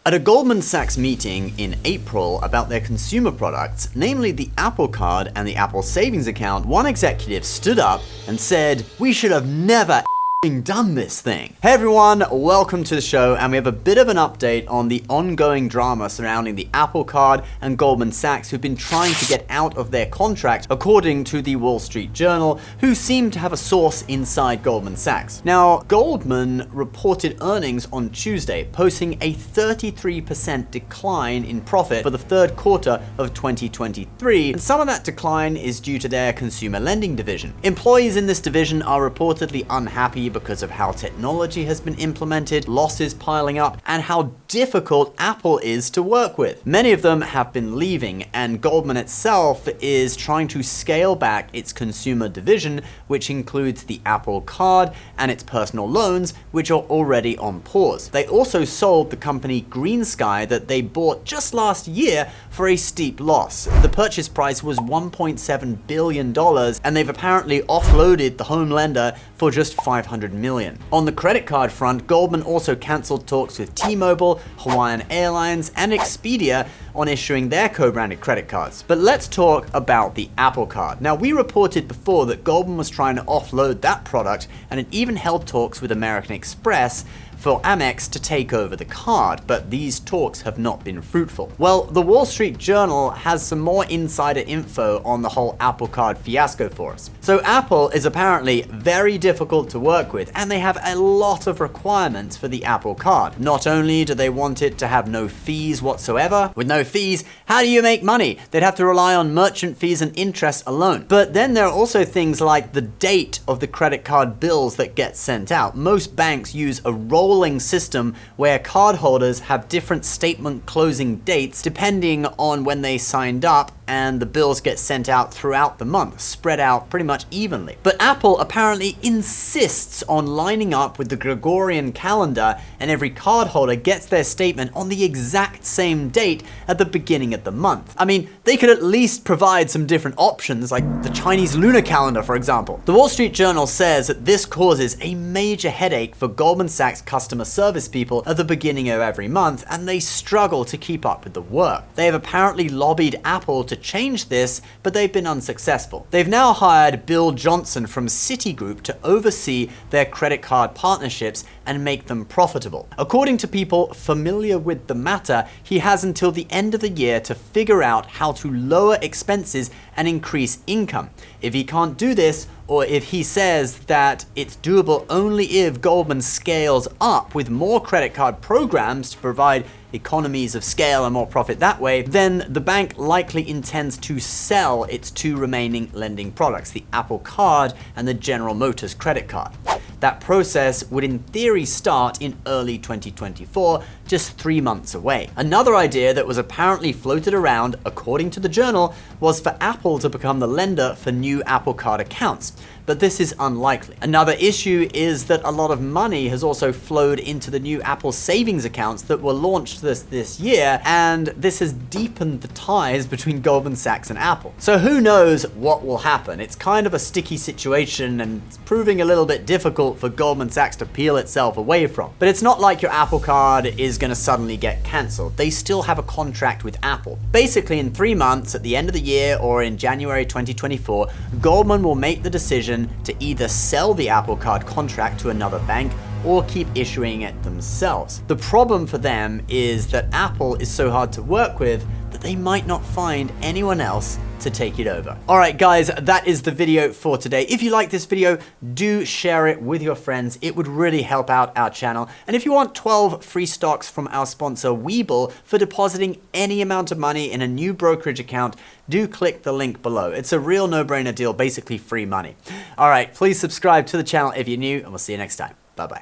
At a Goldman Sachs meeting in April about their consumer products, namely the Apple Card and the Apple Savings Account, one executive stood up and said, "We should have never done this thing." Hey everyone, welcome to the show, and we have a bit of an update on the ongoing drama surrounding the Apple Card and Goldman Sachs, who've been trying to get out of their contract, according to the Wall Street Journal, who seem to have a source inside Goldman Sachs. Now, Goldman reported earnings on Tuesday, posting a 33% decline in profit for the third quarter of 2023, and some of that decline is due to their consumer lending division. Employees in this division are reportedly unhappy because of how technology has been implemented, losses piling up, and how difficult Apple is to work with. Many of them have been leaving, and Goldman itself is trying to scale back its consumer division, which includes the Apple Card and its personal loans, which are already on pause. They also sold the company GreenSky that they bought just last year for a steep loss. The purchase price was $1.7 billion, and they've apparently offloaded the home lender for just $500 million. On the credit card front, Goldman also canceled talks with T-Mobile, Hawaiian Airlines, and Expedia on issuing their co-branded credit cards. But let's talk about the Apple Card. Now, we reported before that Goldman was trying to offload that product, and it even held talks with American Express for Amex to take over the card, but these talks have not been fruitful. Well, the Wall Street Journal has some more insider info on the whole Apple Card fiasco for us. So Apple is apparently very difficult to work with, and they have a lot of requirements for the Apple Card. Not only do they want it to have no fees whatsoever, with no fees, how do you make money? They'd have to rely on merchant fees and interest alone. But then there are also things like the date of the credit card bills that get sent out. Most banks use a rolling system where cardholders have different statement closing dates depending on when they signed up, and the bills get sent out throughout the month, spread out pretty much evenly. But Apple apparently insists on lining up with the Gregorian calendar, and every cardholder gets their statement on the exact same date at the beginning of the month. I mean, they could at least provide some different options, like the Chinese lunar calendar, for example. The Wall Street Journal says that this causes a major headache for Goldman Sachs customer service people at the beginning of every month, and they struggle to keep up with the work. They have apparently lobbied Apple to change this, but they've been unsuccessful. They've now hired Bill Johnson from Citigroup to oversee their credit card partnerships and make them profitable. According to people familiar with the matter, he has until the end of the year to figure out how to lower expenses and increase income. If he can't do this, or if he says that it's doable only if Goldman scales up with more credit card programs to provide economies of scale and more profit that way, then the bank likely intends to sell its two remaining lending products, the Apple Card and the General Motors credit card. That process would in theory start in early 2024, just 3 months away. Another idea that was apparently floated around, according to the Journal, was for Apple to become the lender for new Apple Card accounts, but this is unlikely. Another issue is that a lot of money has also flowed into the new Apple savings accounts that were launched this year, and this has deepened the ties between Goldman Sachs and Apple. So who knows what will happen? It's kind of a sticky situation, and it's proving a little bit difficult for Goldman Sachs to peel itself away from. But it's not like your Apple Card is going to suddenly get cancelled. They still have a contract with Apple. Basically, in 3 months, at the end of the year or in January 2024, Goldman will make the decision to either sell the Apple Card contract to another bank or keep issuing it themselves. The problem for them is that Apple is so hard to work with that they might not find anyone else to take it over. All right, guys, that is the video for today. If you like this video, do share it with your friends. It would really help out our channel. And if you want 12 free stocks from our sponsor Webull for depositing any amount of money in a new brokerage account, do click the link below. It's a real no-brainer deal, basically free money. All right, please subscribe to the channel if you're new, and we'll see you next time. Bye-bye.